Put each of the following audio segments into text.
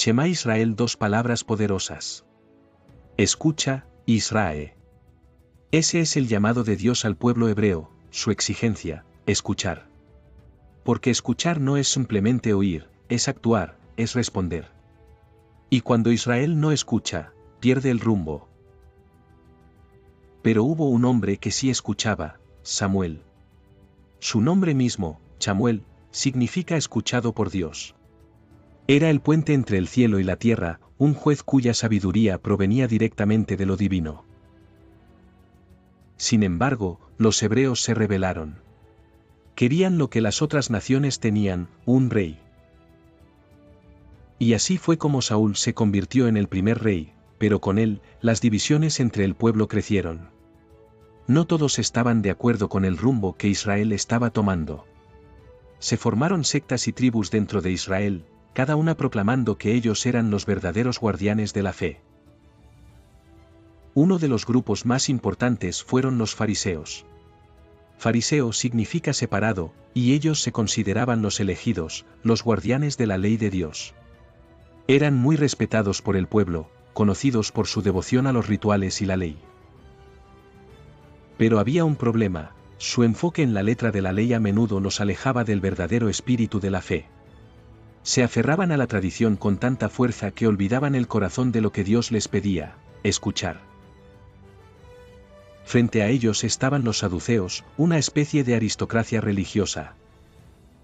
Shema Israel, dos palabras poderosas. Escucha, Israel. Ese es el llamado de Dios al pueblo hebreo, su exigencia, escuchar. Porque escuchar no es simplemente oír, es actuar, es responder. Y cuando Israel no escucha, pierde el rumbo. Pero hubo un hombre que sí escuchaba, Samuel. Su nombre mismo, Chamuel, significa escuchado por Dios. Era el puente entre el cielo y la tierra, un juez cuya sabiduría provenía directamente de lo divino. Sin embargo, los hebreos se rebelaron. Querían lo que las otras naciones tenían, un rey. Y así fue como Saúl se convirtió en el primer rey, pero con él, las divisiones entre el pueblo crecieron. No todos estaban de acuerdo con el rumbo que Israel estaba tomando. Se formaron sectas y tribus dentro de Israel, cada una proclamando que ellos eran los verdaderos guardianes de la fe. Uno de los grupos más importantes fueron los fariseos. Fariseo significa separado, y ellos se consideraban los elegidos, los guardianes de la ley de Dios. Eran muy respetados por el pueblo, conocidos por su devoción a los rituales y la ley. Pero había un problema, su enfoque en la letra de la ley a menudo los alejaba del verdadero espíritu de la fe. Se aferraban a la tradición con tanta fuerza que olvidaban el corazón de lo que Dios les pedía, escuchar. Frente a ellos estaban los saduceos, una especie de aristocracia religiosa.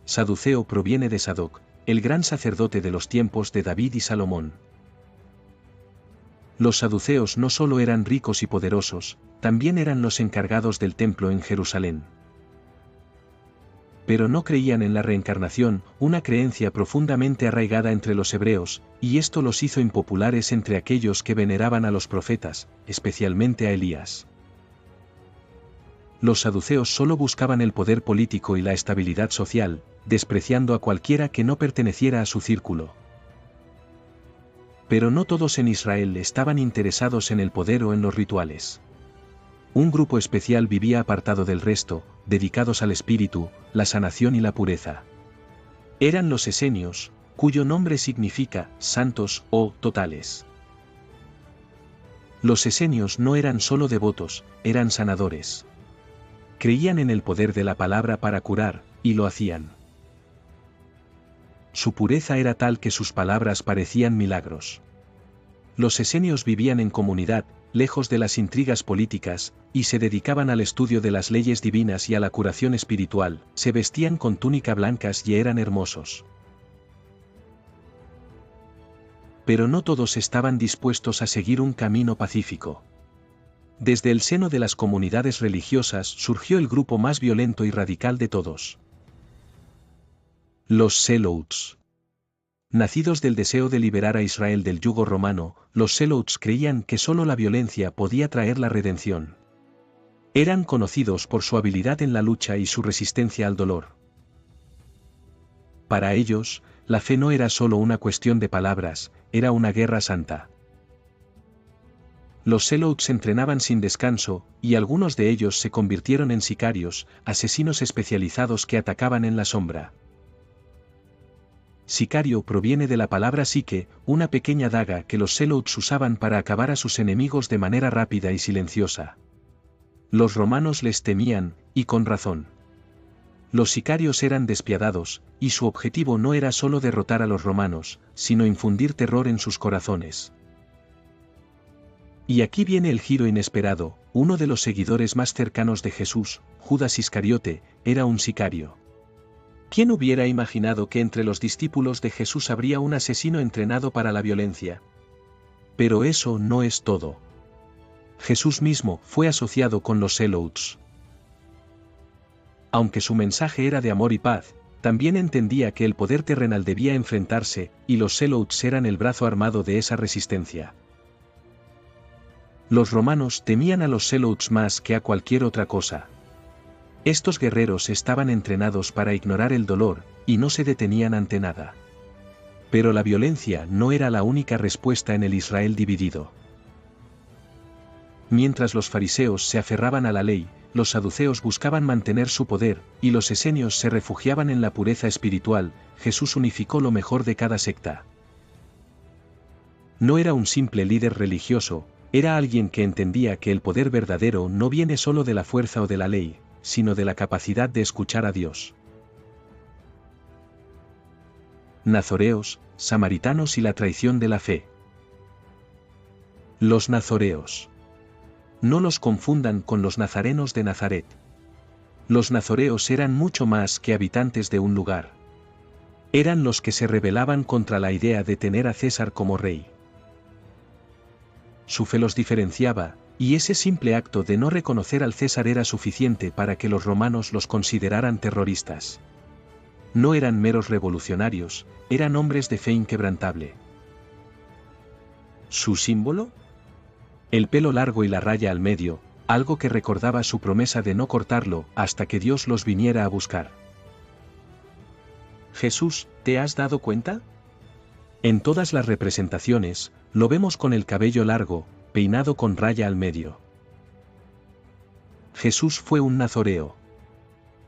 Saduceo proviene de Sadoc, el gran sacerdote de los tiempos de David y Salomón. Los saduceos no solo eran ricos y poderosos, también eran los encargados del templo en Jerusalén. Pero no creían en la reencarnación, una creencia profundamente arraigada entre los hebreos, y esto los hizo impopulares entre aquellos que veneraban a los profetas, especialmente a Elías. Los saduceos solo buscaban el poder político y la estabilidad social, despreciando a cualquiera que no perteneciera a su círculo. Pero no todos en Israel estaban interesados en el poder o en los rituales. Un grupo especial vivía apartado del resto, dedicados al espíritu, la sanación y la pureza. Eran los esenios, cuyo nombre significa santos o totales. Los esenios no eran solo devotos, eran sanadores. Creían en el poder de la palabra para curar, y lo hacían. Su pureza era tal que sus palabras parecían milagros. Los esenios vivían en comunidad, lejos de las intrigas políticas, y se dedicaban al estudio de las leyes divinas y a la curación espiritual, se vestían con túnica blancas y eran hermosos. Pero no todos estaban dispuestos a seguir un camino pacífico. Desde el seno de las comunidades religiosas surgió el grupo más violento y radical de todos. Los Zelotes. Nacidos del deseo de liberar a Israel del yugo romano, los Zelotes creían que solo la violencia podía traer la redención. Eran conocidos por su habilidad en la lucha y su resistencia al dolor. Para ellos, la fe no era solo una cuestión de palabras, era una guerra santa. Los Zelotes entrenaban sin descanso, y algunos de ellos se convirtieron en sicarios, asesinos especializados que atacaban en la sombra. Sicario proviene de la palabra psique, una pequeña daga que los Zelotes usaban para acabar a sus enemigos de manera rápida y silenciosa. Los romanos les temían, y con razón. Los sicarios eran despiadados, y su objetivo no era solo derrotar a los romanos, sino infundir terror en sus corazones. Y aquí viene el giro inesperado, uno de los seguidores más cercanos de Jesús, Judas Iscariote, era un sicario. ¿Quién hubiera imaginado que entre los discípulos de Jesús habría un asesino entrenado para la violencia? Pero eso no es todo. Jesús mismo fue asociado con los Zelotes. Aunque su mensaje era de amor y paz, también entendía que el poder terrenal debía enfrentarse, y los Zelotes eran el brazo armado de esa resistencia. Los romanos temían a los Zelotes más que a cualquier otra cosa. Estos guerreros estaban entrenados para ignorar el dolor, y no se detenían ante nada. Pero la violencia no era la única respuesta en el Israel dividido. Mientras los fariseos se aferraban a la ley, los saduceos buscaban mantener su poder, y los esenios se refugiaban en la pureza espiritual. Jesús unificó lo mejor de cada secta. No era un simple líder religioso, era alguien que entendía que el poder verdadero no viene solo de la fuerza o de la ley, sino de la capacidad de escuchar a Dios. Nazoreos, samaritanos y la traición de la fe. Los nazoreos. No los confundan con los nazarenos de Nazaret. Los nazoreos eran mucho más que habitantes de un lugar. Eran los que se rebelaban contra la idea de tener a César como rey. Su fe los diferenciaba, y ese simple acto de no reconocer al César era suficiente para que los romanos los consideraran terroristas. No eran meros revolucionarios, eran hombres de fe inquebrantable. ¿Su símbolo? El pelo largo y la raya al medio, algo que recordaba su promesa de no cortarlo hasta que Dios los viniera a buscar. Jesús, ¿te has dado cuenta? En todas las representaciones, lo vemos con el cabello largo, peinado con raya al medio. Jesús fue un nazoreo.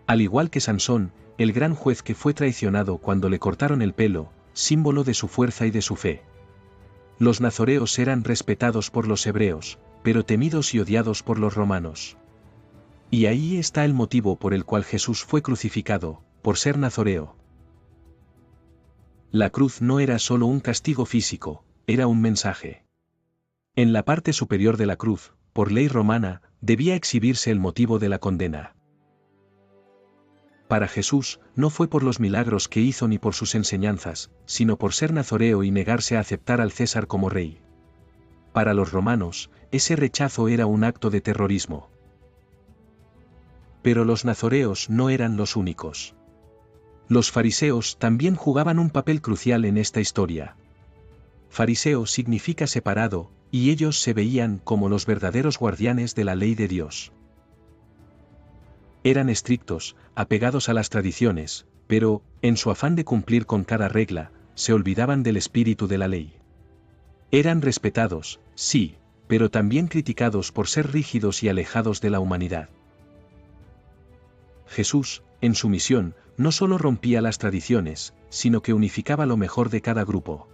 Al igual que Sansón, el gran juez que fue traicionado cuando le cortaron el pelo, símbolo de su fuerza y de su fe. Los nazoreos eran respetados por los hebreos, pero temidos y odiados por los romanos. Y ahí está el motivo por el cual Jesús fue crucificado, por ser nazoreo. La cruz no era solo un castigo físico, era un mensaje. En la parte superior de la cruz, por ley romana, debía exhibirse el motivo de la condena. Para Jesús, no fue por los milagros que hizo ni por sus enseñanzas, sino por ser nazoreo y negarse a aceptar al César como rey. Para los romanos, ese rechazo era un acto de terrorismo. Pero los nazoreos no eran los únicos. Los fariseos también jugaban un papel crucial en esta historia. Fariseo significa separado, y ellos se veían como los verdaderos guardianes de la ley de Dios. Eran estrictos, apegados a las tradiciones, pero, en su afán de cumplir con cada regla, se olvidaban del espíritu de la ley. Eran respetados, sí, pero también criticados por ser rígidos y alejados de la humanidad. Jesús, en su misión, no solo rompía las tradiciones, sino que unificaba lo mejor de cada grupo.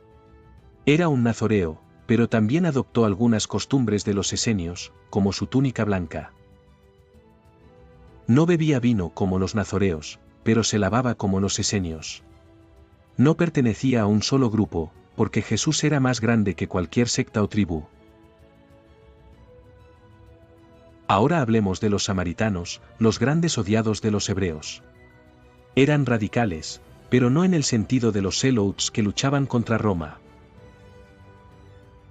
Era un nazoreo, pero también adoptó algunas costumbres de los esenios, como su túnica blanca. No bebía vino como los nazoreos, pero se lavaba como los esenios. No pertenecía a un solo grupo, porque Jesús era más grande que cualquier secta o tribu. Ahora hablemos de los samaritanos, los grandes odiados de los hebreos. Eran radicales, pero no en el sentido de los zelotes que luchaban contra Roma.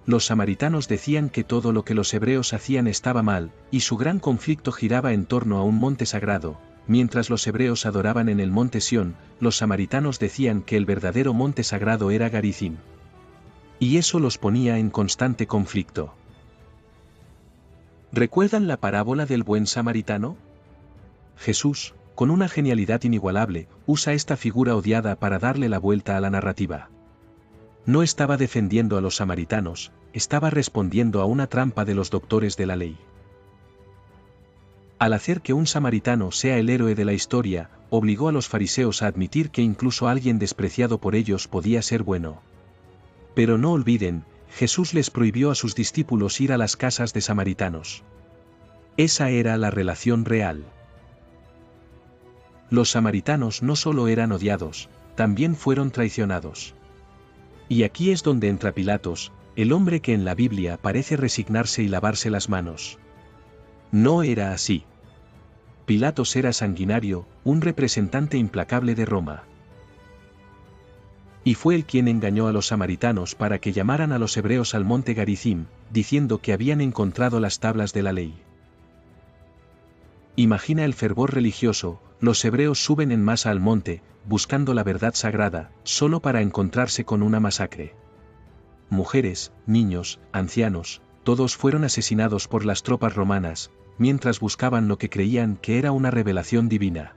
Los samaritanos decían que todo lo que los hebreos hacían estaba mal, y su gran conflicto giraba en torno a un monte sagrado. Mientras los hebreos adoraban en el monte Sión, los samaritanos decían que el verdadero monte sagrado era Garizim. Y eso los ponía en constante conflicto. ¿Recuerdan la parábola del buen samaritano? Jesús, con una genialidad inigualable, usa esta figura odiada para darle la vuelta a la narrativa. No estaba defendiendo a los samaritanos, estaba respondiendo a una trampa de los doctores de la ley. Al hacer que un samaritano sea el héroe de la historia, obligó a los fariseos a admitir que incluso alguien despreciado por ellos podía ser bueno. Pero no olviden, Jesús les prohibió a sus discípulos ir a las casas de samaritanos. Esa era la relación real. Los samaritanos no solo eran odiados, también fueron traicionados. Y aquí es donde entra Pilatos, el hombre que en la Biblia parece resignarse y lavarse las manos. No era así. Pilatos era sanguinario, un representante implacable de Roma. Y fue él quien engañó a los samaritanos para que llamaran a los hebreos al monte Garizim, diciendo que habían encontrado las tablas de la ley. Imagina el fervor religioso, los hebreos suben en masa al monte, buscando la verdad sagrada, solo para encontrarse con una masacre. Mujeres, niños, ancianos, todos fueron asesinados por las tropas romanas, mientras buscaban lo que creían que era una revelación divina.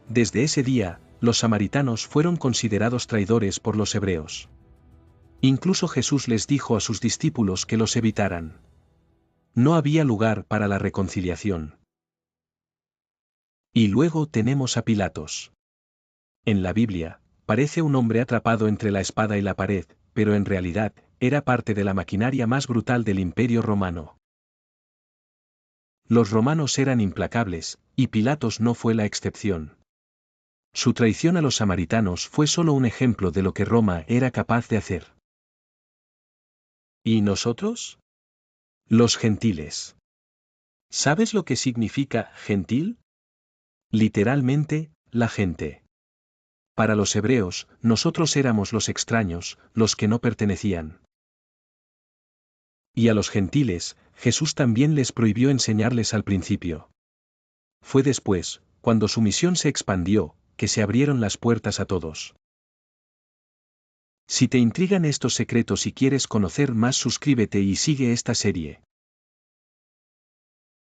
Desde ese día, los samaritanos fueron considerados traidores por los hebreos. Incluso Jesús les dijo a sus discípulos que los evitaran. No había lugar para la reconciliación. Y luego tenemos a Pilatos. En la Biblia, parece un hombre atrapado entre la espada y la pared, pero en realidad, era parte de la maquinaria más brutal del Imperio Romano. Los romanos eran implacables, y Pilatos no fue la excepción. Su traición a los samaritanos fue solo un ejemplo de lo que Roma era capaz de hacer. ¿Y nosotros? Los gentiles. ¿Sabes lo que significa gentil? Literalmente, la gente. Para los hebreos, nosotros éramos los extraños, los que no pertenecían. Y a los gentiles, Jesús también les prohibió enseñarles al principio. Fue después, cuando su misión se expandió, que se abrieron las puertas a todos. Si te intrigan estos secretos y quieres conocer más, suscríbete y sigue esta serie.